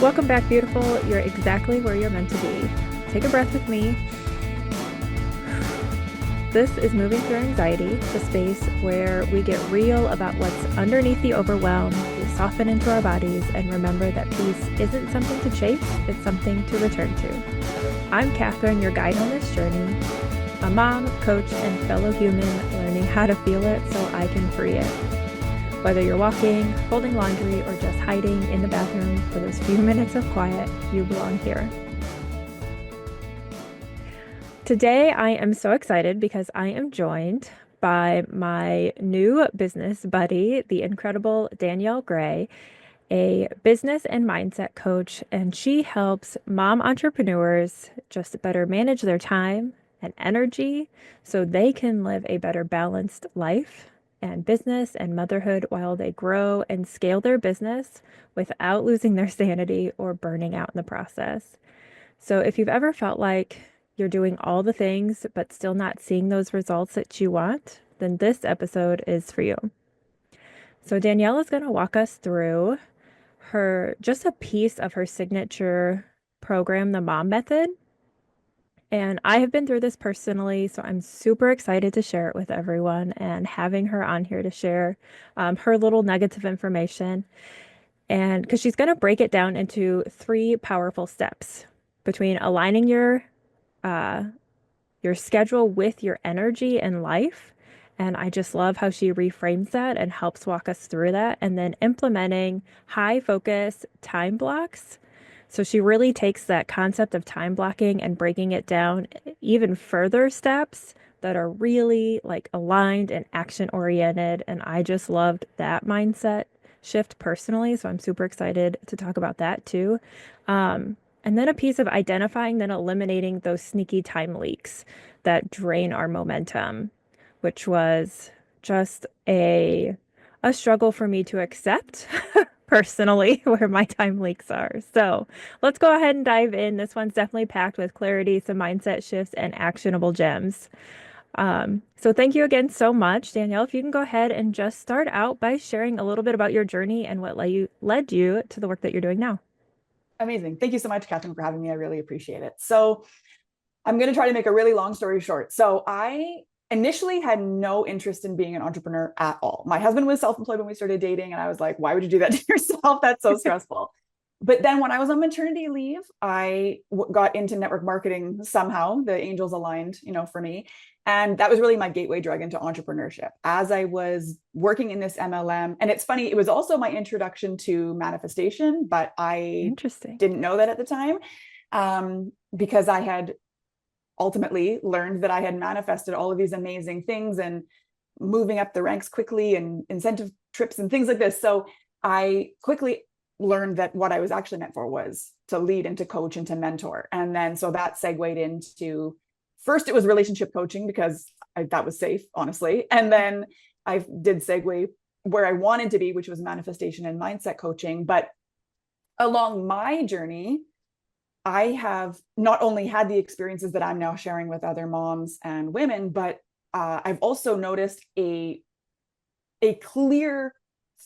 Welcome back, beautiful. You're exactly where you're meant to be. Take a breath with me. This is Moving Through Anxiety, the space where we get real about what's underneath the overwhelm. We soften into our bodies and remember that peace isn't something to chase, it's something to return to. I'm Katherine, your guide on this journey, a mom, coach, and fellow human learning how to feel it so I can free it. Whether you're walking, folding laundry, or just hiding in the bathroom for those few minutes of quiet, you belong here. Today, I am so excited because I am joined by my new business buddy, the incredible Danielle Gray, a business and mindset coach, and she helps mom entrepreneurs just better manage their time and energy so they can live a better balanced life and business and motherhood while they grow and scale their business without losing their sanity or burning out in the process. So if you've ever felt like you're doing all the things but still not seeing those results that you want, then this episode is for you. So Danielle is going to walk us through just a piece of her signature program, the Mom Method. And I have been through this personally, so I'm super excited to share it with everyone and having her on here to share her little nuggets of information. And because she's going to break it down into 3 powerful steps between aligning your schedule with your energy and life. And I just love how she reframes that and helps walk us through that. And then implementing high focus time blocks. So she really takes that concept of time blocking and breaking it down even further steps that are really like aligned and action oriented. And I just loved that mindset shift personally. So I'm super excited to talk about that too. And then a piece of identifying, then eliminating those sneaky time leaks that drain our momentum, which was just a struggle for me to accept personally, where my time leaks are. So let's go ahead and dive in. This one's definitely packed with clarity, some mindset shifts, and actionable gems. So thank you again so much, Danielle. If you can go ahead and just start out by sharing a little bit about your journey and what led you to the work that you're doing now. Amazing. Thank you so much, Katherine, for having me. I really appreciate it. So I'm going to try to make a really long story short. So I initially had no interest in being an entrepreneur at all. My husband was self-employed when we started dating, and I was like, why would you do that to yourself? That's so stressful. But then when I was on maternity leave, I got into network marketing somehow. The angels aligned, for me. And that was really my gateway drug into entrepreneurship. As I was working in this MLM, and it's funny, it was also my introduction to manifestation, but I didn't know that at the time, because I had ultimately learned that I had manifested all of these amazing things and moving up the ranks quickly and incentive trips and things like this. So I quickly learned that what I was actually meant for was to lead and to coach and to mentor. And then so that segued into, first it was relationship coaching because that was safe, honestly. And then I did segue where I wanted to be, which was manifestation and mindset coaching. But along my journey, I have not only had the experiences that I'm now sharing with other moms and women, but I've also noticed a clear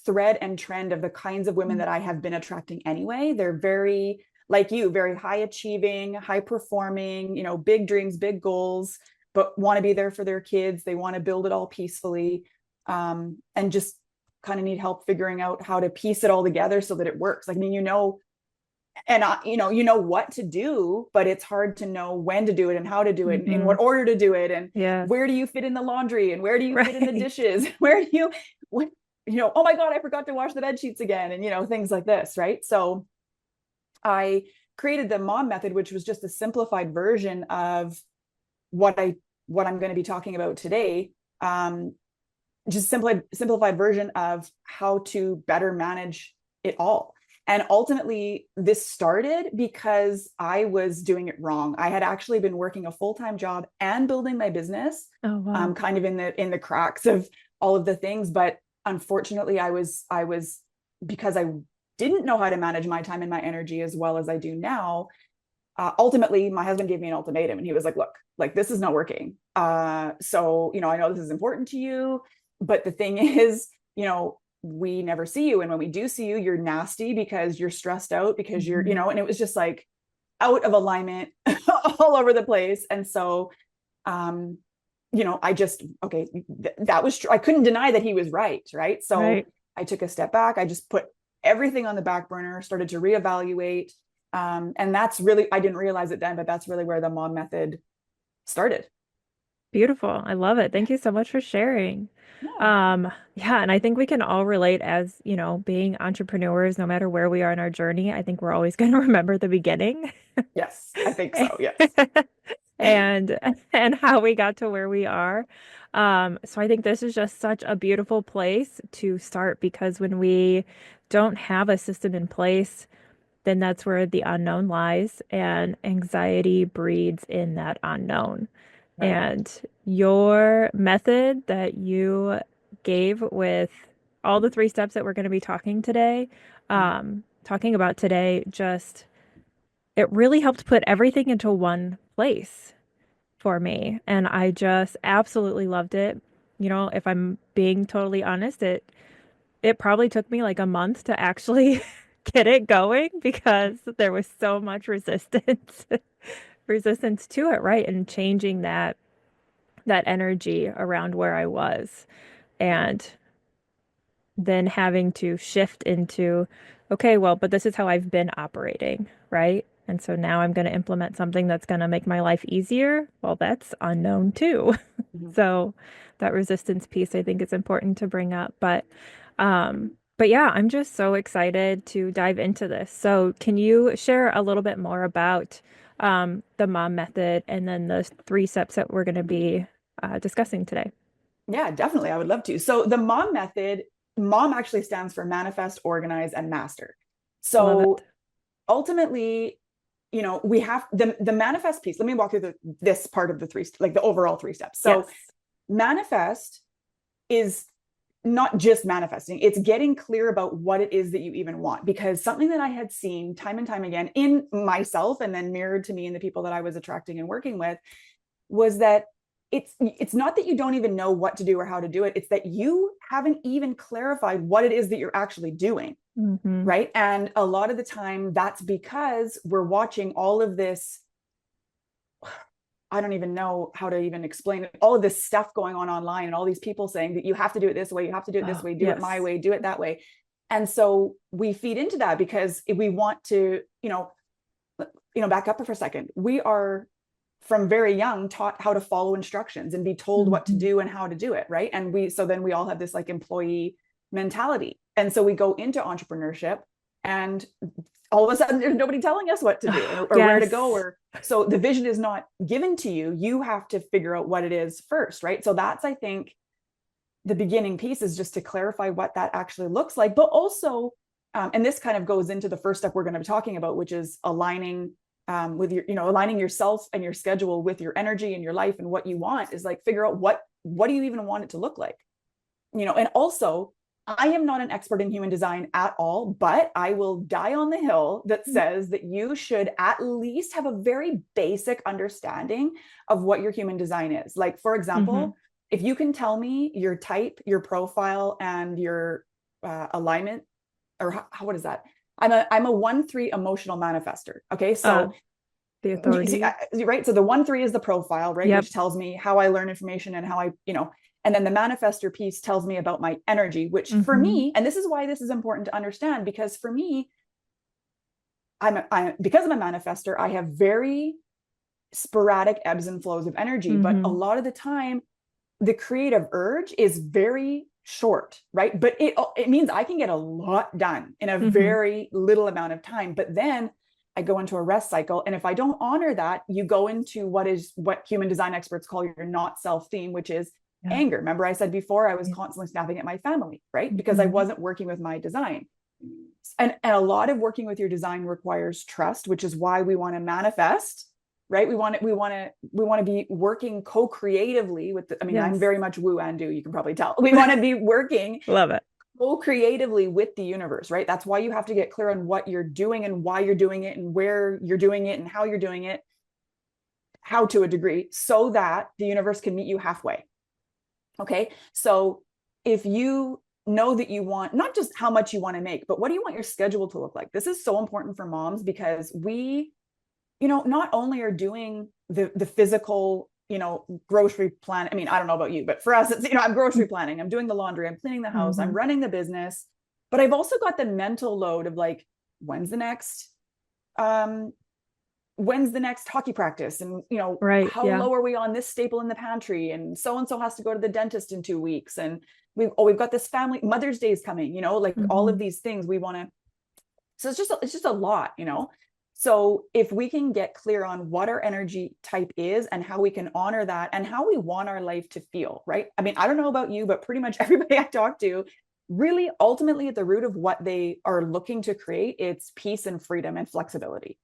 thread and trend of the kinds of women that I have been attracting anyway. They're very, like you, very high achieving, high performing, big dreams, big goals, but want to be there for their kids. They want to build it all peacefully, and just kind of need help figuring out how to piece it all together so that it works. Like, I mean, and what to do, but it's hard to know when to do it and how to do it, and in what order to do it, and where do you fit in the laundry, and where do you fit in the dishes, where do you, oh my God, I forgot to wash the bed sheets again, and things like this, right? So I created the Mom Method, which was just a simplified version of what I'm going to be talking about today. Just simplified version of how to better manage it all. And ultimately, this started because I was doing it wrong. I had actually been working a full-time job and building my business, kind of in the cracks of all of the things. But unfortunately, I was because I didn't know how to manage my time and my energy as well as I do now. Ultimately, my husband gave me an ultimatum, and he was like, "Look, like this is not working. So I know this is important to you, but the thing is, we never see you. And when we do see you, you're nasty because you're stressed out, because you're, Mhm. and it was just like out of alignment all over the place. And so, um, I just, okay, that was true. I couldn't deny that he was right. Right. So Right. I took a step back. I just put everything on the back burner, started to reevaluate. And that's really, I didn't realize it then, but that's really where the mom method started. Beautiful. I love it. Thank you so much for sharing. Yeah. Yeah, and I think we can all relate as, being entrepreneurs, no matter where we are in our journey. I think we're always going to remember the beginning. Yes, I think so. Yes. and and how we got to where we are. So I think this is just such a beautiful place to start because when we don't have a system in place, then that's where the unknown lies, and anxiety breeds in that unknown. Right. And your method that you gave with all the three steps that we're going to be talking about today, just it really helped put everything into one place for me. And I just absolutely loved it. If I'm being totally honest, it probably took me like a month to actually get it going because there was so much resistance to it, right? And changing that energy around where I was. And then having to shift into, okay, well, but this is how I've been operating, right? And so now I'm going to implement something that's going to make my life easier. Well, that's unknown too. Mhm. So that resistance piece I think is important to bring up. But yeah, I'm just so excited to dive into this. So can you share a little bit more about the mom method and then the three steps that we're going to be discussing today? Yeah, definitely. I would love to. So the mom method, mom actually stands for manifest, organize, and master. Love it. So ultimately, we have the manifest piece. Let me walk through this part of the three, like the overall three steps. So Yes. manifest is not just manifesting, it's getting clear about what it is that you even want. Because something that I had seen time and time again in myself and then mirrored to me in the people that I was attracting and working with was that it's not that you don't even know what to do or how to do it, it's that you haven't even clarified what it is that you're actually doing. Hmm. Right. And a lot of the time that's because we're watching all of this, I don't even know how to even explain it, all of this stuff going on online and all these people saying that you have to do it this way, you have to do it this Oh, way, do it my yes. way, do it that way. And so we feed into that because we want to, back up for a second. We are from very young taught how to follow instructions and be told what to Hmm. do and how to do it. Right. And then we all have this like employee mentality. And so we go into entrepreneurship and all of a sudden there's nobody telling us what to do or where to go, Yes. or so the vision is not given to you. You have to figure out what it is first. Right. So that's, I think, the beginning piece is just to clarify what that actually looks like, but also, and this kind of goes into the first step we're going to be talking about, which is aligning with your, aligning yourself and your schedule with your energy and your life and what you want, is like figure out what do you even want it to look like, and also I am not an expert in human design at all, but I will die on the hill that says that you should at least have a very basic understanding of what your human design is. Like, for Hmm. example, if you can tell me your type, your profile, and your alignment, or what is that? I'm a 1-3 emotional manifester. Okay, Uh, so the you see, authority. right? So the 1-3 is the profile, right? Yep. Which tells me how I learn information and how and then the manifester piece tells me about my energy, which for Hmm. me, and this is why this is important to understand, because for me, because I'm a manifester, I have very sporadic ebbs and flows of energy, but a Hmm. lot of the time, the creative urge is very short, right? But it means I can get a lot done in a Hmm. very little amount of time. But then I go into a rest cycle, and if I don't honor that, you go into what human design experts call your not self theme, which is Yeah. anger. Remember, I said before I was Yeah. constantly snapping at my family, right? Because I Hmm. wasn't working with my design. And a lot of working with your design requires trust, which is why we want to manifest, right? We want to be working co-creatively with I mean, I'm Yes. very much woo and do, you can probably tell. We want to be working Love it. co-creatively with the universe, right? That's why you have to get clear on what you're doing and why you're doing it and where you're doing it and how you're doing it, how to a degree, so that the universe can meet you halfway. Okay. So if you know that you want not just how much you want to make, but what do you want your schedule to look like? This is so important for moms because we, not only are doing the physical, grocery plan. I mean, I don't know about you, but for us, it's, I'm grocery planning, I'm doing the laundry, I'm cleaning the house, I'm Mm-hmm. running the business, but I've also got the mental load of like, when's the next um when's the next hockey practice, and Right. how Yeah. low are we on this staple in the pantry, and so and so has to go to the dentist in 2 weeks, and we've got this family Mother's Day is coming, like all of Mm-hmm. these things we want to. So it's just a lot. So if we can get clear on what our energy type is and how we can honor that and how we want our life to feel, right? I mean, I don't know about you, but pretty much everybody I talk to, really ultimately at the root of what they are looking to create, it's peace and freedom and flexibility,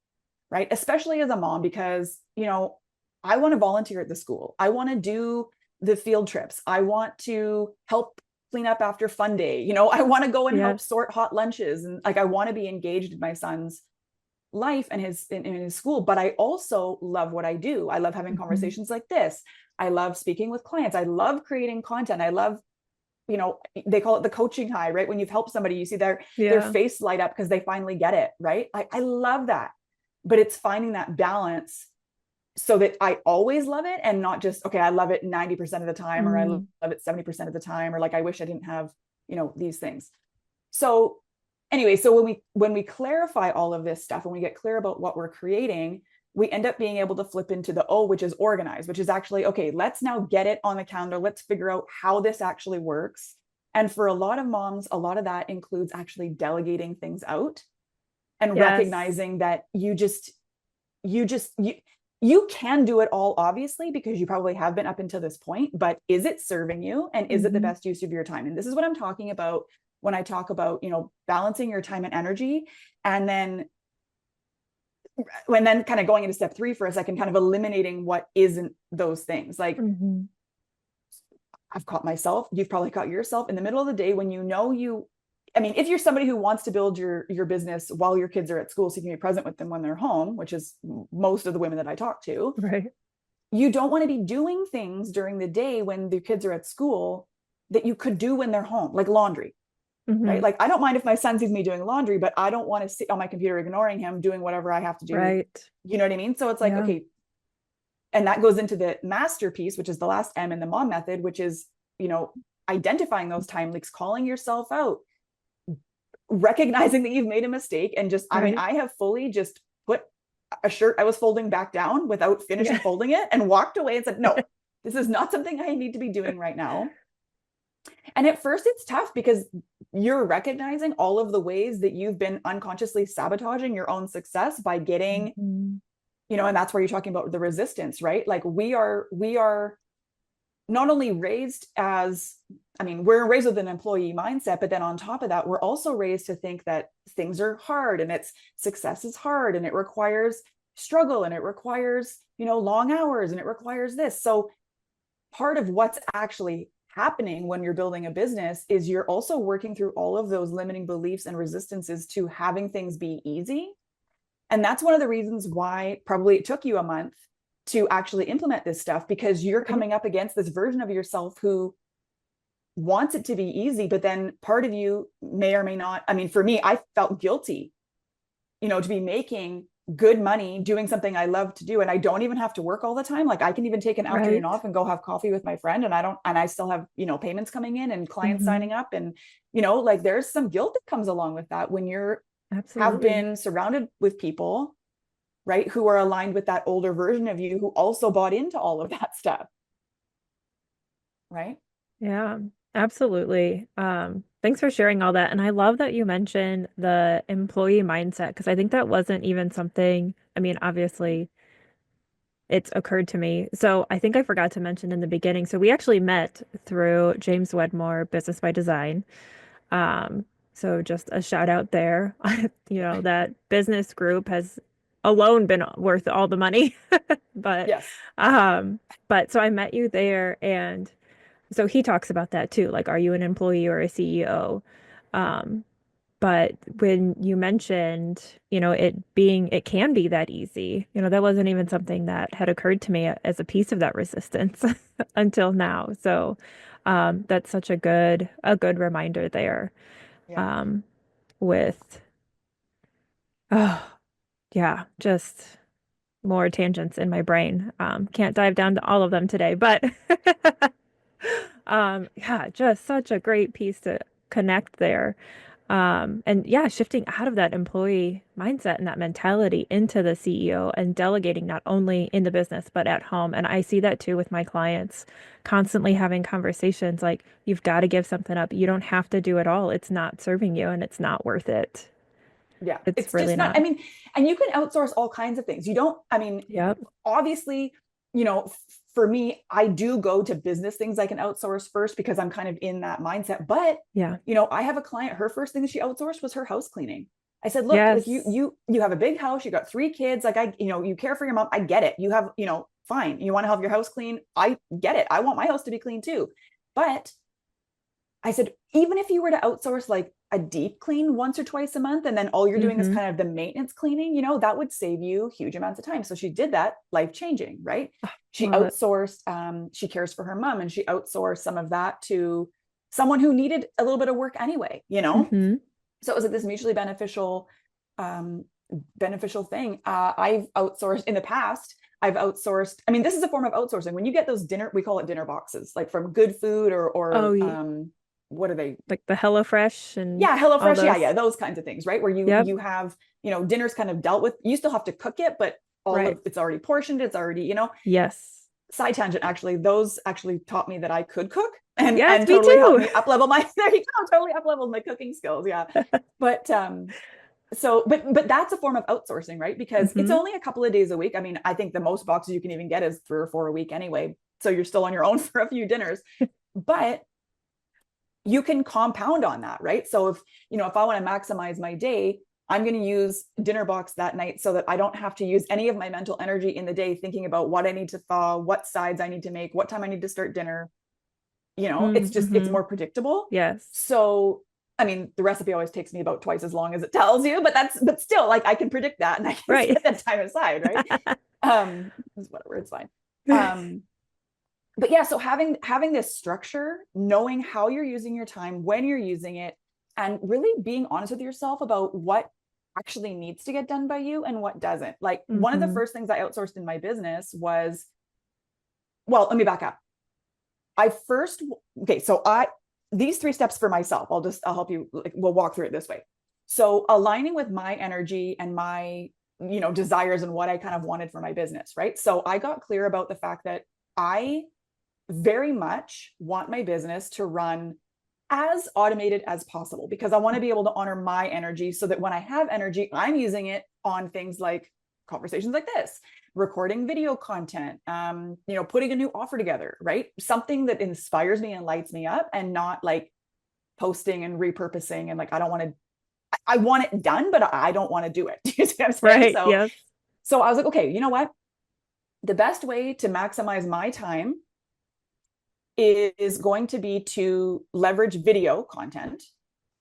right? Especially as a mom, because, I want to volunteer at the school. I want to do the field trips. I want to help clean up after fun day. I want to go and help Yes. sort hot lunches. And like, I want to be engaged in my son's life and in his school, but I also love what I do. I love having Mm-hmm. conversations like this. I love speaking with clients. I love creating content. I love, they call it the coaching high, right? When you've helped somebody, you see their Yeah. face light up because they finally get it, right? I love that. But it's finding that balance so that I always love it and not just, okay, I love it 90% of the time, or I love Mm. it 70% of the time, or like, I wish I didn't have, these things. So anyway, so when we clarify all of this stuff and we get clear about what we're creating, we end up being able to flip into the O, which is organized, which is actually, okay, let's now get it on the calendar. Let's figure out how this actually works. And for a lot of moms, a lot of that includes actually delegating things out and Yes. recognizing that you can do it all, obviously, because you probably have been up until this point, but is it serving you, and is it the Mm-hmm. best use of your time? And this is what I'm talking about when I talk about, balancing your time and energy. And then kind of going into step 3 for a second, kind of eliminating what isn't those things. Like, Mm-hmm. I've caught myself, you've probably caught yourself in the middle of the day when I mean, if you're somebody who wants to build your business while your kids are at school, so you can be present with them when they're home, which is most of the women that I talk to, Right. you don't want to be doing things during the day when the kids are at school that you could do when they're home, like laundry, Mm-hmm. right? Like, I don't mind if my son sees me doing laundry, but I don't want to sit on my computer ignoring him doing whatever I have to do. Right. You know what I mean? So it's like, Yeah. okay, and that goes into the masterpiece, which is the last M in the mom method, which is, identifying those time leaks, calling yourself out, recognizing that you've made a mistake, and just, I mean, Right. I have fully just put a shirt I was folding back down without finishing Yeah. folding it and walked away and said, no, this is not something I need to be doing right now. And at first it's tough because you're recognizing all of the ways that you've been unconsciously sabotaging your own success by getting, Mm-hmm. and that's where you're talking about the resistance, right? Like, we are not only raised as, I mean, we're raised with an employee mindset, but then on top of that, we're also raised to think that things are hard, and success is hard, and it requires struggle, and it requires, long hours, and it requires this. So part of what's actually happening when you're building a business is you're also working through all of those limiting beliefs and resistances to having things be easy. And that's one of the reasons why probably it took you a month to actually implement this stuff, because you're Right. coming up against this version of yourself who wants it to be easy, but then part of you may or may not. I mean, for me, I felt guilty, to be making good money doing something I love to do. And I don't even have to work all the time. Like, I can even take an afternoon Right. off and go have coffee with my friend. And I still have, payments coming in and clients Mm-hmm. signing up. And, like, there's some guilt that comes along with that when you're have Absolutely. been surrounded with people, right, who are aligned with that older version of you who also bought into all of that stuff, right? Yeah, absolutely. Thanks for sharing all that. And I love that you mentioned the employee mindset because I think that wasn't even something, I mean, obviously it's occurred to me. So I think I forgot to mention in the beginning. So we actually met through James Wedmore, Business by Design. Um, so just a shout out there. That business group has alone been worth all the money. But Yes. um, but so I met you there and so he talks about that too. Like, are you an employee or a CEO? Um, but when you mentioned, it can be that easy, that wasn't even something that had occurred to me as a piece of that resistance until now. So, That's such a good reminder there. Yeah. Um, with, oh, yeah, just more tangents in my brain. Can't dive down to all of them today, but yeah, just such a great piece to connect there. And yeah, shifting out of that employee mindset and that mentality into the CEO and delegating not only in the business, but at home. And I see that too with my clients, constantly having conversations like, you've got to give something up. You don't have to do it all. It's not serving you and it's not worth it. Yeah. It's It's really just not, not. I mean, and you can outsource all kinds of things. You don't, I mean, Yep. obviously, for me, I do go to business things I can outsource first because I'm kind of in that mindset. But, Yeah. I have a client, her first thing that she outsourced was her house cleaning. I said, look, like you, Yes. you, you have a big house, you got 3 kids. Like you care for your mom. I get it. You have, fine. You want to have your house clean. I get it. I want my house to be clean too. But I said, even if you were to outsource like a deep clean once or twice a month, and then all you're doing is Mm-hmm. kind of the maintenance cleaning, that would save you huge amounts of time. So she did that, life changing, right? She Love it. outsourced, she cares for her mom, and she outsourced some of that to someone who needed a little bit of work anyway. Mm-hmm. So it was like this mutually um, beneficial thing. I've outsourced in the past. I've outsourced. I mean, this is a form of outsourcing. When you get those dinner, we call it dinner boxes, like from Good Food or Oh, what are they? like the HelloFresh and Yeah, all HelloFresh. Yeah, those. those kinds of things, right? Where you Yep. you have dinner's kind of dealt with. You still have to cook it, but all Right. of it's already portioned. It's already Yes. side tangent. Actually, those actually taught me that I could cook and Yes, me totally helped too. me up level my there you go, totally up leveled my cooking skills. Yeah, but but that's a form of outsourcing, right? Because it's Mm-hmm. only a couple of days a week. I mean, I think the most boxes you can even get is 3 or 4 a week anyway. So you're still on your own for a few dinners, but you can compound on that, right? So if I want to maximize my day, I'm going to use dinner box that night so that I don't have to use any of my mental energy in the day thinking about what I need to thaw, what sides I need to make, what time I need to start dinner. It's Mm-hmm. more predictable. Yes. So I mean, the recipe always takes me about twice as long as it tells you, but still, like, I can predict that and I can Right. set that time aside, right? Whatever, it's fine. Um, but yeah, so having this structure, knowing how you're using your time, when you're using it, and really being honest with yourself about what actually needs to get done by you and what doesn't. Like, one of the Mm-hmm. first things I outsourced in my business was, well, let me back up. I first Okay, so I these 3 steps for myself. I'll help you, like, we'll walk through it this way. So aligning with my energy and my desires and what I kind of wanted for my business, right? So I got clear about the fact that I very much want my business to run as automated as possible because I want to be able to honor my energy so that when I have energy, I'm using it on things like conversations like this, recording video content, putting a new offer together, right? Something that inspires me and lights me up, and not like posting and repurposing and like I want it done, but I don't want to do it. You see what I'm saying? Right. So Yes. so I was like, okay, you know what? The best way to maximize my time is going to be to leverage video content.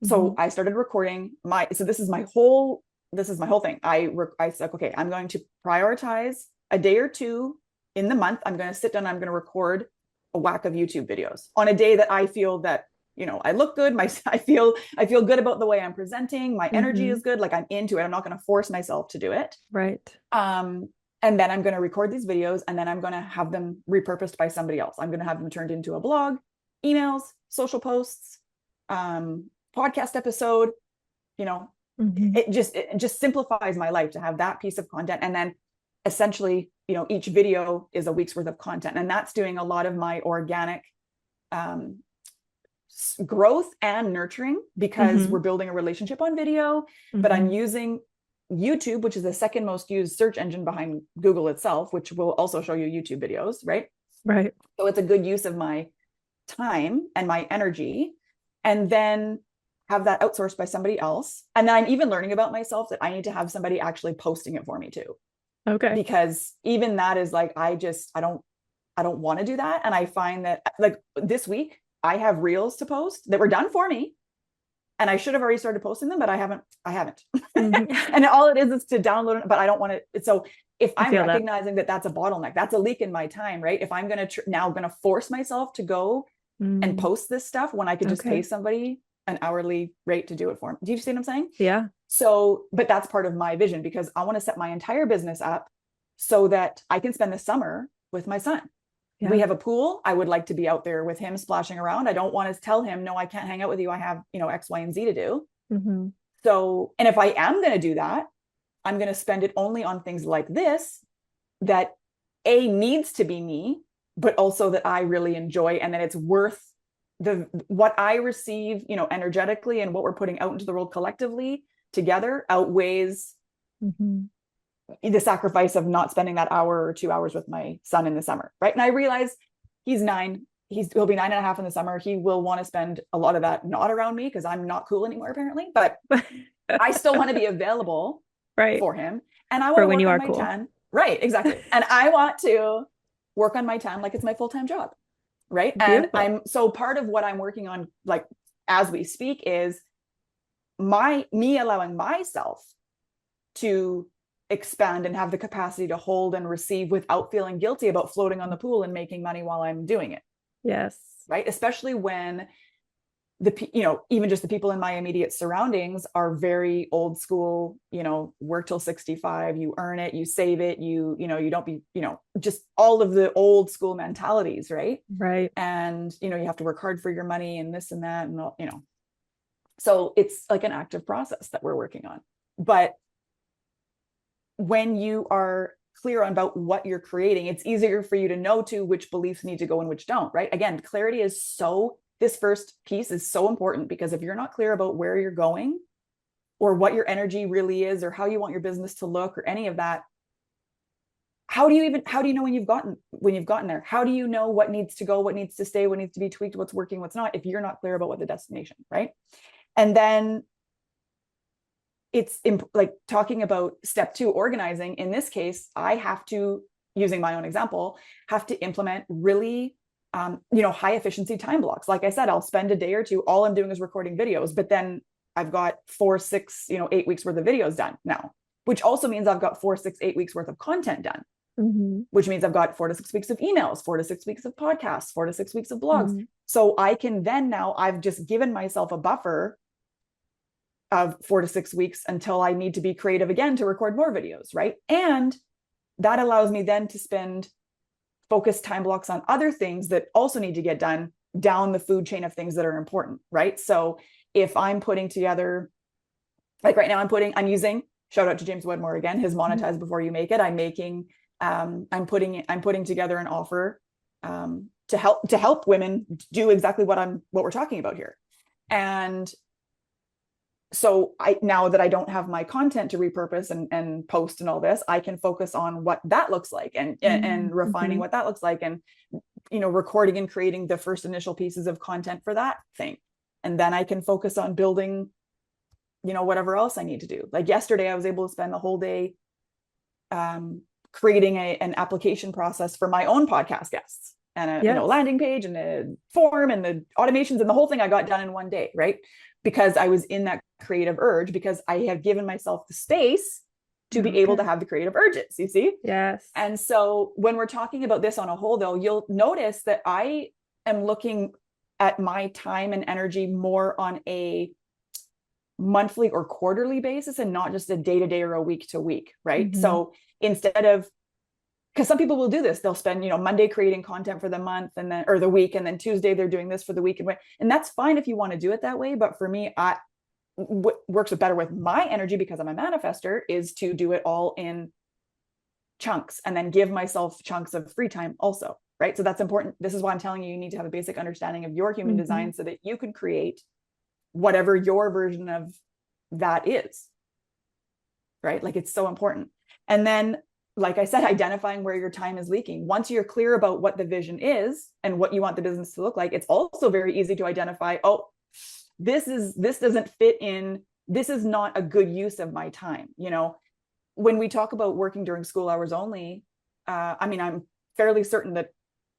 So Mm-hmm. I started recording so this is my whole thing. I said, okay, I'm going to prioritize a day or two in the month. I'm going to sit down, I'm going to record a whack of YouTube videos on a day that I feel that, I look good. I feel good about the way I'm presenting. My energy Mm-hmm. is good. Like, I'm into it. I'm not going to force myself to do it. Right. Um, and then I'm going to record these videos, and then I'm going to have them repurposed by somebody else. I'm going to have them turned into a blog, emails, social posts, podcast episode. You know, Mm-hmm. it just simplifies my life to have that piece of content. And then essentially, each video is a week's worth of content. And that's doing a lot of my organic um, growth and nurturing because Mm-hmm. we're building a relationship on video, but I'm Mm-hmm. using YouTube, which is the second most used search engine behind Google itself, which will also show you YouTube videos, right? Right. So it's a good use of my time and my energy. And then have that outsourced by somebody else. And then I'm even learning about myself that I need to have somebody actually posting it for me too. Okay. Because even that is like, I don't want to do that. And I find that, like, this week, I have reels to post that were done for me. And I should have already started posting them, but I haven't. Mm-hmm. And all it is to download it, but I don't want to. So if I I'm feel that. recognizing that that's a bottleneck, that's a leak in my time, right? If I'm now going to force myself to go and Mm. post this stuff when I could just pay Okay. somebody an hourly rate to do it for me. Do you see what I'm saying? Yeah. So, but that's part of my vision because I want to set my entire business up so that I can spend the summer with my son. We Yeah. have a pool. I would like to be out there with him splashing around. I don't want to tell him, no, I can't hang out with you. I have, X, Y, and Z to do. Hmm. So, and if I am going to do that, I'm going to spend it only on things like this that A, needs to be me, but also that I really enjoy and that it's worth the what I receive, energetically, and what we're putting out into the world collectively together outweighs Hmm. the sacrifice of not spending that hour or 2 hours with my son in the summer, right? And I realize he's 9. He'll be 9.5 in the summer. He will want to spend a lot of that not around me because I'm not cool anymore, apparently. But I still want to be available Right. for him. And I want For to when work you on are my cool. 10. Right, exactly. And I want to work on my 10 like it's my full-time job. Right. And Beautiful. so part of what I'm working on, like as we speak, is me allowing myself to expand and have the capacity to hold and receive without feeling guilty about floating on the pool and making money while I'm doing it. Yes. Right. Especially when even just the people in my immediate surroundings are very old school, work till 65, you earn it, you save it, you don't be, just all of the old school mentalities. Right. Right. And, you have to work hard for your money and this and that. And, so it's like an active process that we're working on. But when you are clear about what you're creating, it's easier for you to know too which beliefs need to go and which don't. Right. Again, clarity is this first piece is so important because if you're not clear about where you're going or what your energy really is or how you want your business to look or any of that, how do you know when you've gotten there? How do you know what needs to go, what needs to stay, what needs to be tweaked, what's working, what's not, if you're not clear about what the destination, right? And then it's like talking about step 2, organizing. In this case, I have to, using my own example, have to implement really high efficiency time blocks. Like I said, I'll spend a day or two, all I'm doing is recording videos, but then I've got 4, 6, 8 weeks worth of videos done now, which also means I've got 4, 6, 8 weeks worth of content done, which means I've got 4 to 6 weeks of emails, 4 to 6 weeks of podcasts, 4 to 6 weeks of blogs. Mm-hmm. So I can then now I've just given myself a buffer of 4 to 6 weeks until I need to be creative again to record more videos, right? And that allows me then to spend focused time blocks on other things that also need to get done down the food chain of things that are important, right? So if I'm putting together, like right now I'm using, shout out to James Wedmore again, his monetize before you make it. I'm putting together an offer to help women do exactly what we're talking about here. And so now that I don't have my content to repurpose and post and all this, I can focus on what that looks like and refining what that looks like and, recording and creating the first initial pieces of content for that thing. And then I can focus on building, whatever else I need to do. Like yesterday, I was able to spend the whole day creating an application process for my own podcast guests and a Yes. landing page and a form and the automations and the whole thing I got done in one day, right? Because I was in that creative urge, because I have given myself the space to be able to have the creative urges, you see? Yes. And so when we're talking about this on a whole, though, you'll notice that I am looking at my time and energy more on a monthly or quarterly basis and not just a day-to-day or a week-to-week, right? So instead of, because some people will do this, they'll spend, Monday creating content for the month and then, or the week, and then Tuesday they're doing this for the week. And that's fine if you want to do it that way. But for me, what works better with my energy, because I'm a manifester, is to do it all in chunks and then give myself chunks of free time also, right? So that's important. This is why I'm telling you, you need to have a basic understanding of your human design so that you can create whatever your version of that is, right? Like it's so important. And then, like I said, identifying where your time is leaking. Once you're clear about what the vision is and what you want the business to look like, it's also very easy to identify, oh, this doesn't fit in, this is not a good use of my time. When we talk about working during school hours only, I'm fairly certain that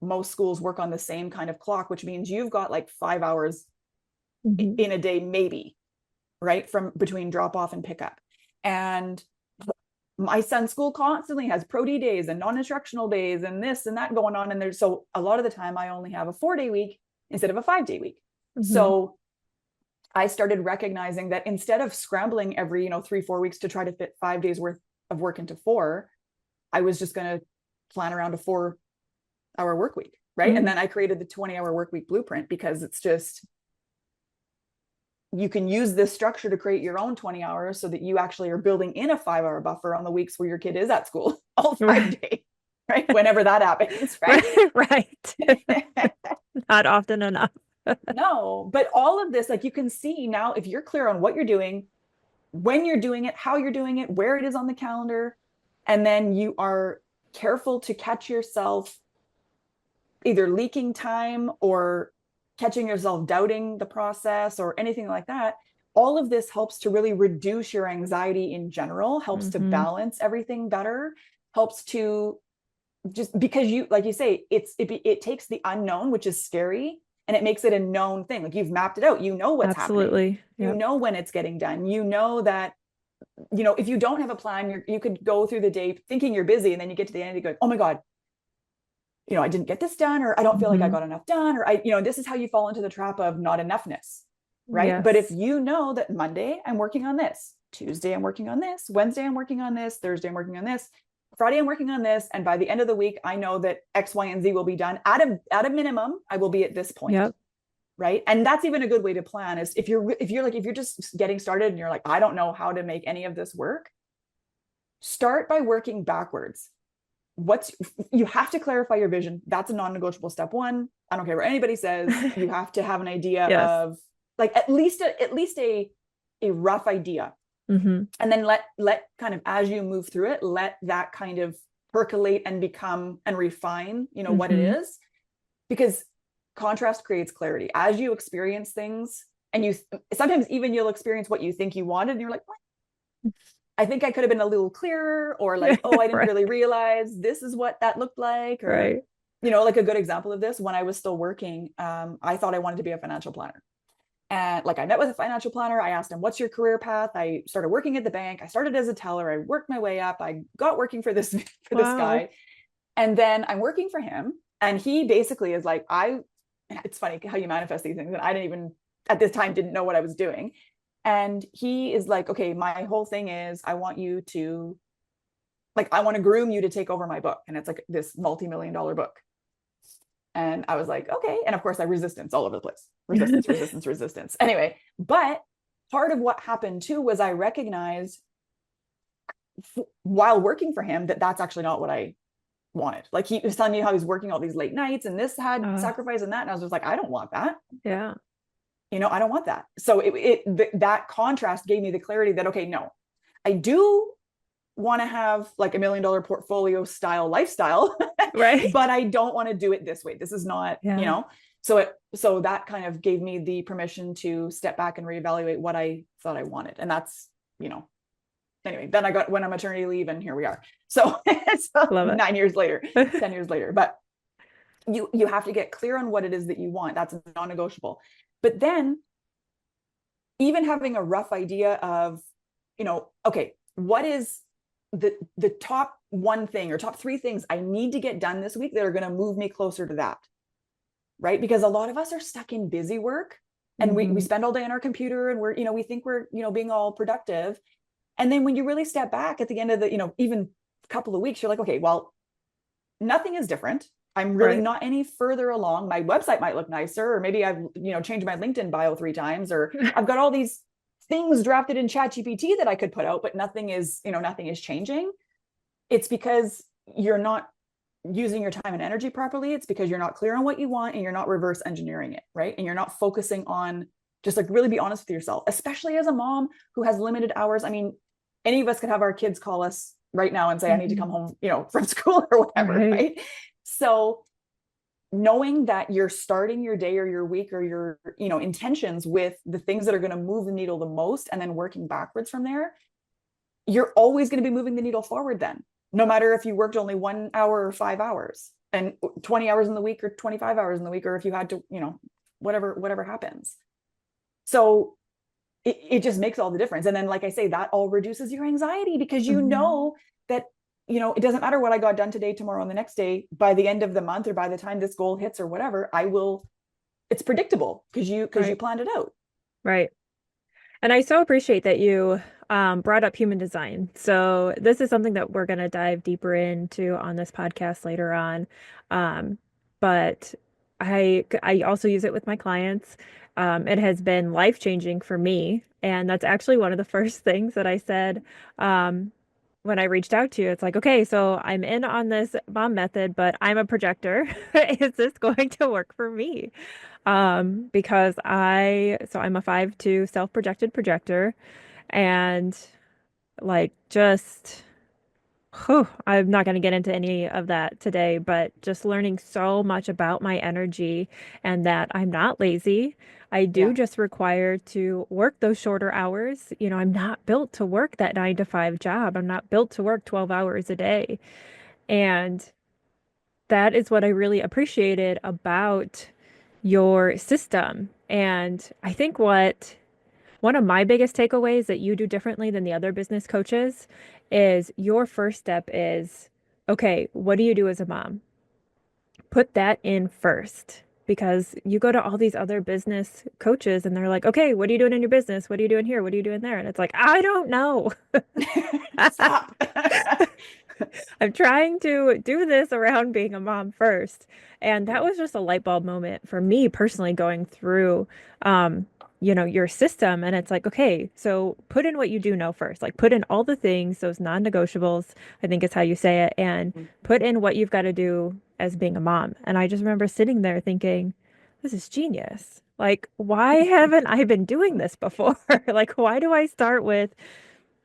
most schools work on the same kind of clock, which means you've got like 5 hours in a day, maybe, right? From between drop off and pickup. And my son's school constantly has pro D days and non-instructional days and this and that going on. And so a lot of the time I only have a 4-day week instead of a 5-day week. Mm-hmm. So I started recognizing that instead of scrambling every, 3-4 weeks to try to fit 5 days worth of work into 4, I was just going to plan around a 4-hour work week. Right. And Mm. then I created the 20-hour work week blueprint, because it's just, you can use this structure to create your own 20 hours so that you actually are building in a 5-hour buffer on the weeks where your kid is at school all 5 days, right? Whenever that happens, right? Right. Not often enough. No, but all of this, like, you can see now, if you're clear on what you're doing, when you're doing it, how you're doing it, where it is on the calendar, and then you are careful to catch yourself either leaking time or catching yourself doubting the process or anything like that. All of this helps to really reduce your anxiety in general, helps to Mm-hmm. balance everything better, helps to just, because you, like you say, it takes the unknown, which is scary, and it makes it a known thing. Like, you've mapped it out, you know what's happening, Absolutely. you Yep. know when it's getting done, you know that, if you don't have a plan, you could go through the day thinking you're busy, and then you get to the end and you go, oh my God, I didn't get this done, or I don't feel like I Mm-hmm. got enough done, or this is how you fall into the trap of not enoughness, right? But if Yes. you know that Monday I'm working on this, Tuesday I'm working on this, Wednesday I'm working on this, Thursday I'm working on this, Friday I'm working on this, and by the end of the week I know that X, Y, and Z will be done at a minimum. I will be at this point, Yep. right? And that's even a good way to plan, is if you're just getting started and you're like, I don't know how to make any of this work, start by working backwards. You have to clarify your vision. That's a non-negotiable step one. I don't care what anybody says. You have to have an idea Yes. of, like, at least a rough idea. Mm-hmm. And then let kind of, as you move through it, let that kind of percolate and become and refine, what it Mm-hmm. is. Because contrast creates clarity. As you experience things, and you sometimes even you'll experience what you think you wanted, and you're like, what? I think I could have been a little clearer, or like, oh, I didn't Right. really realize this is what that looked like. Or, Right. like, a good example of this, when I was still working, I thought I wanted to be a financial planner. And, like, I met with a financial planner. I asked him, what's your career path? I started working at the bank. I started as a teller. I worked my way up. I got working for this for this Wow. guy. And then I'm working for him. And he basically is like, it's funny how you manifest these things. And I didn't even, at this time, didn't know what I was doing. And he is like, okay, my whole thing is, I want to groom you to take over my book. And it's like this multi-million-dollar book. And I was like, okay. And of course, I resistance all over the place. Resistance, resistance, resistance. Anyway, but part of what happened too was I recognized while working for him that that's actually not what I wanted. Like, he was telling me how he's working all these late nights, and this had sacrifice and that. And I was just like, I don't want that. Yeah. I don't want that. So that contrast gave me the clarity that, okay, no, I do want to have like $1 million portfolio style lifestyle, Right. but I don't want to do it this way. This is not, Yeah. so that kind of gave me the permission to step back and reevaluate what I thought I wanted. And that's, anyway, then went on maternity leave, and here we are. So it's Love 9 years later, it. 10 years later, but you have to get clear on what it is that you want. That's non-negotiable. But then, even having a rough idea of, okay, what is the top one thing or top 3 things I need to get done this week that are going to move me closer to that, right? Because a lot of us are stuck in busy work, and we spend all day on our computer, and we think we're, being all productive. And then when you really step back at the end of the, even a couple of weeks, you're like, okay, well, nothing is different. I'm really Right. not any further along. My website might look nicer, or maybe I've, changed my LinkedIn bio 3 times, or I've got all these things drafted in ChatGPT that I could put out, but nothing is changing. It's because you're not using your time and energy properly. It's because you're not clear on what you want, and you're not reverse engineering it, right? And you're not focusing on, just like, really be honest with yourself, especially as a mom who has limited hours. I mean, any of us could have our kids call us right now and say, I need to come home, from school or whatever, right? So knowing that you're starting your day or your week or your, intentions with the things that are going to move the needle the most, and then working backwards from there, you're always going to be moving the needle forward then, no matter if you worked only 1 hour or 5 hours, and 20 hours in the week or 25 hours in the week, or if you had to, whatever happens. So it just makes all the difference. And then, like I say, that all reduces your anxiety, because you know that, it doesn't matter what I got done today, tomorrow, and the next day, by the end of the month, or by the time this goal hits or whatever, I will it's predictable because you Right. planned it out. Right. And I so appreciate that you brought up human design. So this is something that we're going to dive deeper into on this podcast later on. Um, but I also use it with my clients. It has been life changing for me, and that's actually one of the first things that I said when I reached out to you. It's like, okay, so I'm in on this mom method, but I'm a projector. Is this going to work for me? Because I'm a 5'2" self-projected projector and like just, whew, I'm not going to get into any of that today, but just learning so much about my energy and that I'm not lazy. I do Yeah. just require to work those shorter hours. You know, I'm not built to work that 9 to 5 job. I'm not built to work 12 hours a day. And that is what I really appreciated about your system. And I think what one of my biggest takeaways that you do differently than the other business coaches is your first step is, okay, what do you do as a mom? Put that in first. Because you go to all these other business coaches and they're like, okay, what are you doing in your business? What are you doing here? What are you doing there? And it's like, I don't know. Stop. I'm trying to do this around being a mom first. And that Yeah. was just a light bulb moment for me personally going through, um, your system. And it's like, okay, so put in what you do know first. Like put in all the things, those non-negotiables, I think is how you say it, and put in what you've got to do as being a mom. And I just remember sitting there thinking, this is genius. Like, why haven't I been doing this before? Like, why do I start with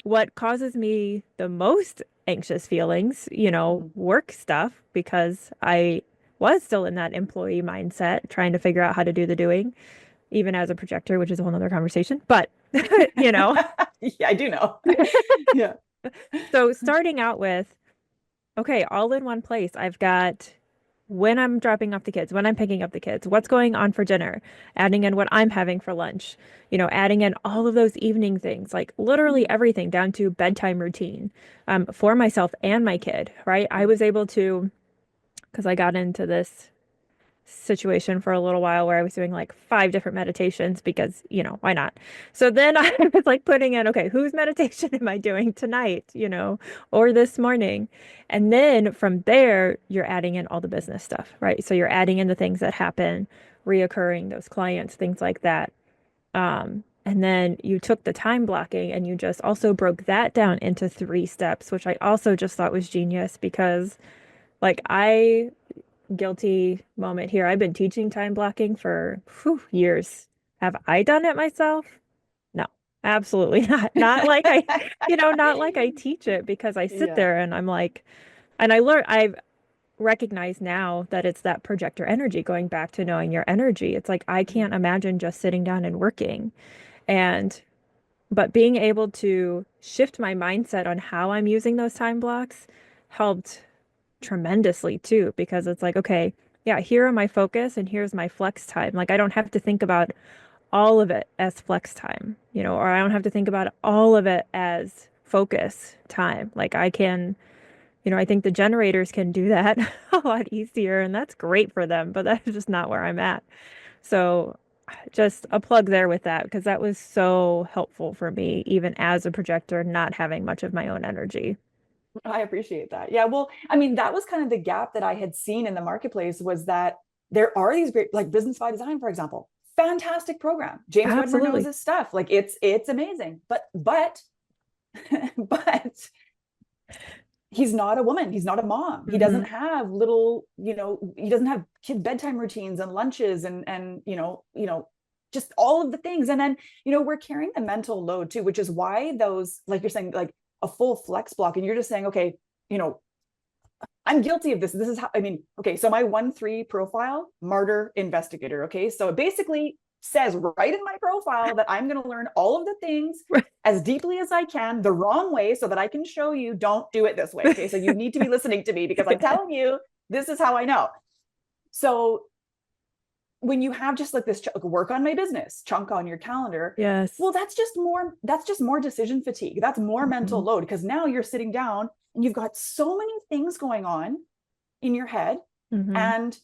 what causes me the most anxious feelings, Mhm. work stuff, because I was still in that employee mindset, trying to figure out how to do the doing, even as a projector, which is a whole nother conversation. But, you know, Yeah, I do know. Yeah. so starting out with, okay, all in one place, I've got when I'm dropping off the kids, when I'm picking up the kids, what's going on for dinner, adding in what I'm having for lunch, adding in all of those evening things, like literally everything down to bedtime routine, for myself and my kid, right? I was able to, because I got into this situation for a little while where I was doing like 5 different meditations because, why not? So then I was like putting in, okay, whose meditation am I doing tonight, or this morning? And then from there, you're adding in all the business stuff, right? So you're adding in the things that happen, reoccurring, those clients, things like that. And then you took the time blocking and you just also broke that down into 3 steps, which I also just thought was genius because like guilty moment here. I've been teaching time blocking for years. Have I done it myself? No, absolutely not. Not like not like I teach it because I sit Yeah. there and I'm like, and I've recognized now that it's that projector energy going back to knowing your energy. It's like I Mhm. can't imagine just sitting down and working. And, but being able to shift my mindset on how I'm using those time blocks helped tremendously too, because it's like, okay, yeah, here are my focus and here's my flex time. Like I don't have to think about all of it as flex time, or I don't have to think about all of it as focus time. Like I can, I think the generators can do that a lot easier and that's great for them, but that's just not where I'm at. So just a plug there with that because that was so helpful for me, even as a projector, not having much of my own energy. I appreciate that. Yeah. Well, I mean, that was kind of the gap that I had seen in the marketplace was that there are these great, like Business by Design, for example, fantastic program. James Wedmore knows Absolutely. his stuff. Like it's amazing. But but he's not a woman. He's not a mom. He Hmm. doesn't have little, he doesn't have kid bedtime routines and lunches and just all of the things. And then, we're carrying the mental load too, which is why those, like you're saying, like a full flex block, and you're just saying, okay, you know, I'm guilty of this. This is how, I mean, okay, so my 1-3 profile, martyr investigator. Okay. So it basically says right in my profile that I'm going to learn all of the things as deeply as I can, the wrong way, so that I can show you don't do it this way. Okay. So you need to be listening to me because I'm telling you, this is how I know. So when you have just like this work on my business chunk on your calendar, Yes. well, that's just more decision fatigue. That's more mental Hmm. load because now you're sitting down and you've got so many things going on in your head. Hmm. And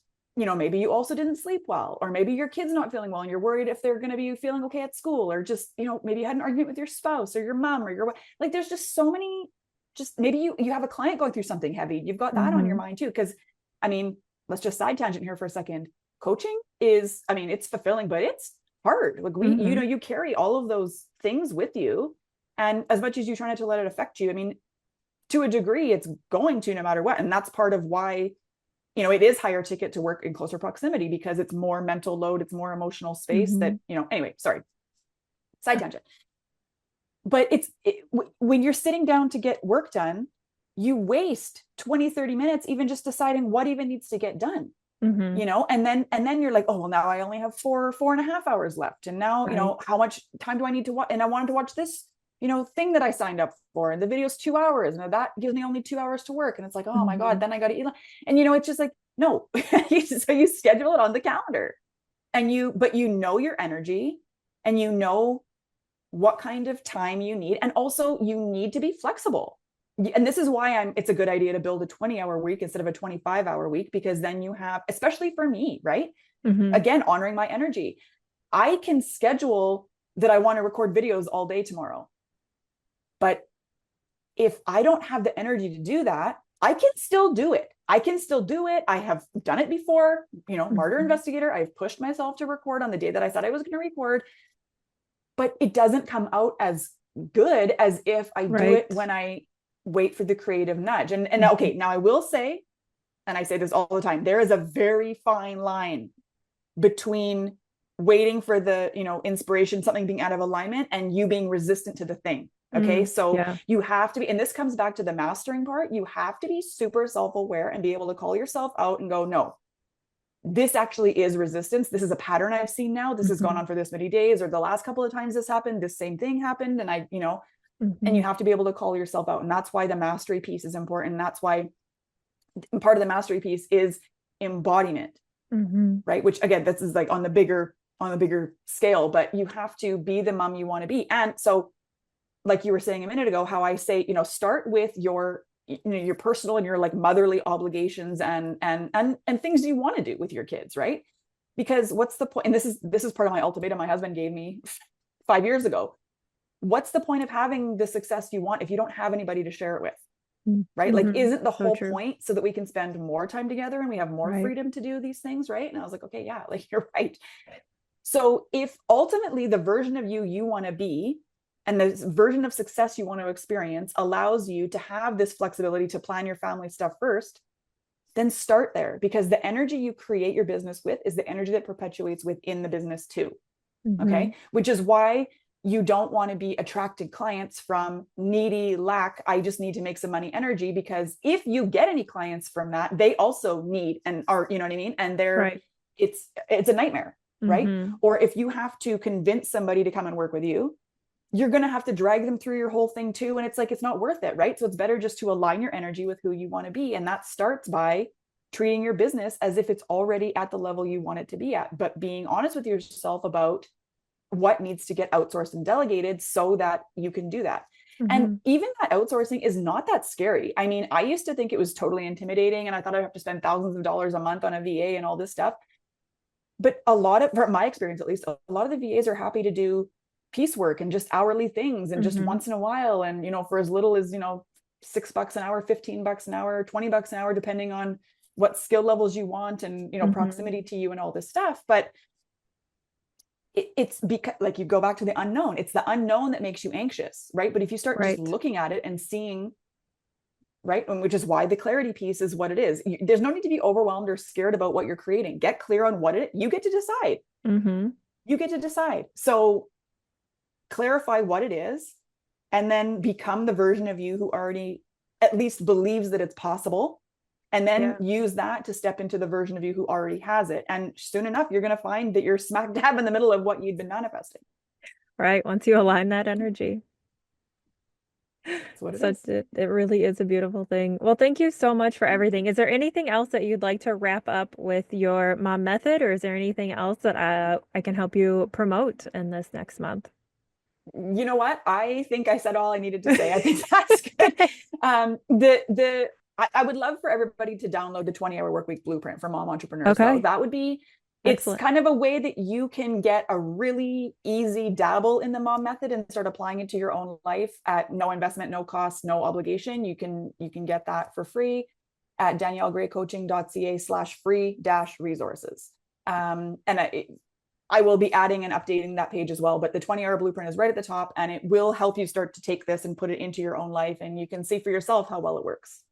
maybe you also didn't sleep well, or maybe your kid's not feeling well and you're worried if they're going to be feeling okay at school, or just, maybe you had an argument with your spouse or your mom or your, like, there's just so many, just maybe you have a client going through something heavy. You've got that on your Mm-hmm. mind too. Cause I mean, let's just side tangent here for a second. Coaching is, I mean, it's fulfilling, but it's hard. Like Mm-hmm. you carry all of those things with you. And as much as you try not to let it affect you, I mean, to a degree, it's going to no matter what. And that's part of why, it is higher ticket to work in closer proximity, because it's more mental load, it's more emotional space Mm-hmm. that, anyway, sorry, side tangent. But when you're sitting down to get work done, you waste 20-30 minutes even just deciding what even needs to get done. Mm-hmm. And then you're like, oh, well, now I only have 4.5 hours left. And now, Right. how much time do I need to watch? And I wanted to watch this, thing that I signed up for. And the video's 2 hours. And that gives me only 2 hours to work. And it's like, oh my Mm-hmm. God, then I got to eat. And, it's just like, no. So you schedule it on the calendar, but your energy, and what kind of time you need. And also you need to be flexible. And this is why it's a good idea to build a 20-hour week instead of a 25-hour week, because then you have, especially for me, right? Mm-hmm. Again, honoring my energy. I can schedule that I want to record videos all day tomorrow. But if I don't have the energy to do that, I can still do it. I have done it before, martyr Mm-hmm. investigator. I've pushed myself to record on the day that I said I was going to record, but it doesn't come out as good as if I do it Right. when I wait for the creative nudge. And Mm-hmm. okay, now I will say, and I say this all the time, there is a very fine line between waiting for the, inspiration, something being out of alignment, and you being resistant to the thing. Okay. Mm, So yeah. you have to be, and this comes back to the mastering part, you have to be super self-aware and be able to call yourself out and go, no, this actually is resistance. This is a pattern I've seen now. This has gone Mm-hmm. on for this many days, or the last couple of times this happened, this same thing happened. And and Mm-hmm. you have to be able to call yourself out. And that's why the mastery piece is important. And that's why part of the mastery piece is embodiment, Mm-hmm. right? Which again, this is like on the bigger scale, but you have to be the mom you want to be. And so, like you were saying a minute ago, how I say, start with your personal and your like motherly obligations and things you want to do with your kids, right? Because what's the point? And this is part of my ultimatum my husband gave me 5 years ago. What's the point of having the success you want if you don't have anybody to share it with? Right? Like, Mm-hmm. isn't the So whole true. point so that we can spend more time together and we have more Right. freedom to do these things, right? And I was like, okay, yeah, like you're right. So if ultimately the version of you want to be, and the version of success you want to experience allows you to have this flexibility to plan your family stuff first, then start there, because the energy you create your business with is the energy that perpetuates within the business too. Mm-hmm. Okay. Which is why you don't want to be attracting clients from needy, lack, I just need to make some money energy, because if you get any clients from that, they also need and are, you know what I mean? And Right. it's a nightmare, right? Mm-hmm. Or if you have to convince somebody to come and work with you, you're going to have to drag them through your whole thing too. And it's like, it's not worth it, right? So it's better just to align your energy with who you want to be. And that starts by treating your business as if it's already at the level you want it to be at, but being honest with yourself about what needs to get outsourced and delegated so that you can do that. And Mm-hmm. even that outsourcing is not that scary. I mean, I used to think it was totally intimidating and I thought I'd have to spend thousands of dollars a month on a VA and all this stuff. But from my experience, at least, a lot of the VAs are happy to do piecework and just hourly things and just Mm-hmm. once in a while. And, for as little as, $6 an hour, $15 an hour, $20 an hour, depending on what skill levels you want and, Mm-hmm. proximity to you and all this stuff. But it's because, like, you go back to the unknown. It's the unknown that makes you anxious, right? But if you start just Right. looking at it and seeing, right, and which is why the clarity piece is what it is. There's no need to be overwhelmed or scared about what you're creating. Get clear on what you get to decide. Mm-hmm. You get to decide. So clarify what it is, and then become the version of you who already at least believes that it's possible, and then Yeah. use that to step into the version of you who already has it. And soon enough, you're going to find that you're smack dab in the middle of what you'd been manifesting. Right. Once you align that energy. That's what it So is. it really is a beautiful thing. Well, thank you so much for everything. Is there anything else that you'd like to wrap up with your mom method, or is there anything else that I can help you promote in this next month? You know what? I think I said all I needed to say. I think that's good. The I would love for everybody to download the 20-hour workweek blueprint for mom entrepreneurs, though. Okay. That would be, it's Excellent. kind of a way that you can get a really easy dabble in the mom method and start applying it to your own life at no investment, no cost, no obligation. You can get that for free at daniellegraycoaching.ca/free-resources. I will be adding and updating that page as well, but the 20-hour blueprint is right at the top, and it will help you start to take this and put it into your own life, and you can see for yourself how well it works.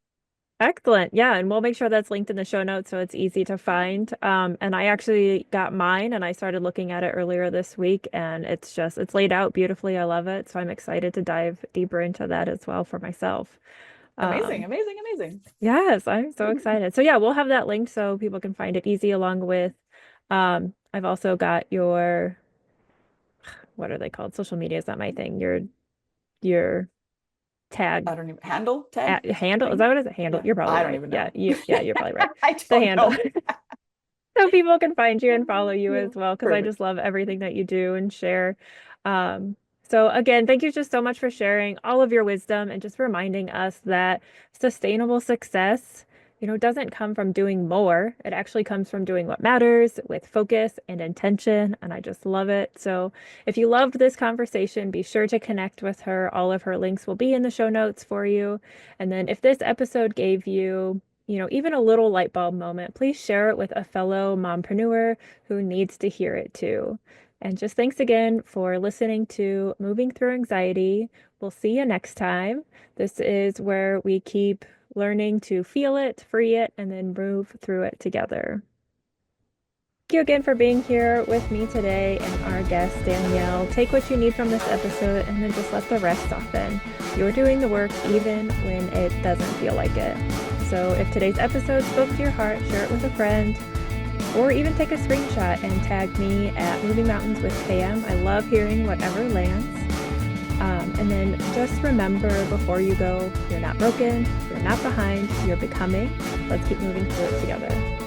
Excellent. Yeah, and we'll make sure that's linked in the show notes so it's easy to find. And I actually got mine and I started looking at it earlier this week, and it's laid out beautifully. I love it. So I'm excited to dive deeper into that as well for myself. Amazing, Um, amazing, amazing. yes, I'm so excited. So yeah, we'll have that linked so people can find it easy along with I've also got your what are they called? Social media is not my thing. Your tag I don't even handle tag handle. Is thing. that what is it? Handle. Yeah, You're probably I don't right. even Yeah, know. you're probably right. I The don't handle. know. So people can find you and follow you Yeah, as well because I just perfect. love everything that you do and share. Um, so again, thank you just so much for sharing all of your wisdom and just reminding us that sustainable success, doesn't come from doing more. It actually comes from doing what matters with focus and intention, and I just love it. So if you loved this conversation, be sure to connect with her. All of her links will be in the show notes for you. And then if this episode gave you even a little light bulb moment, please share it with a fellow mompreneur who needs to hear it too. And just thanks again for listening to Moving Through Anxiety. We'll see you next time. This is where we keep learning to feel it, free it, and then move through it together. Thank you again for being here with me today and our guest, Danielle. Take what you need from this episode and then just let the rest soften. You're doing the work even when it doesn't feel like it. So if today's episode spoke to your heart, share it with a friend, or even take a screenshot and tag me at Moving Mountains with KM. I love hearing whatever lands. And then just remember before you go, you're not broken, you're not behind, you're becoming. Let's keep moving through it together.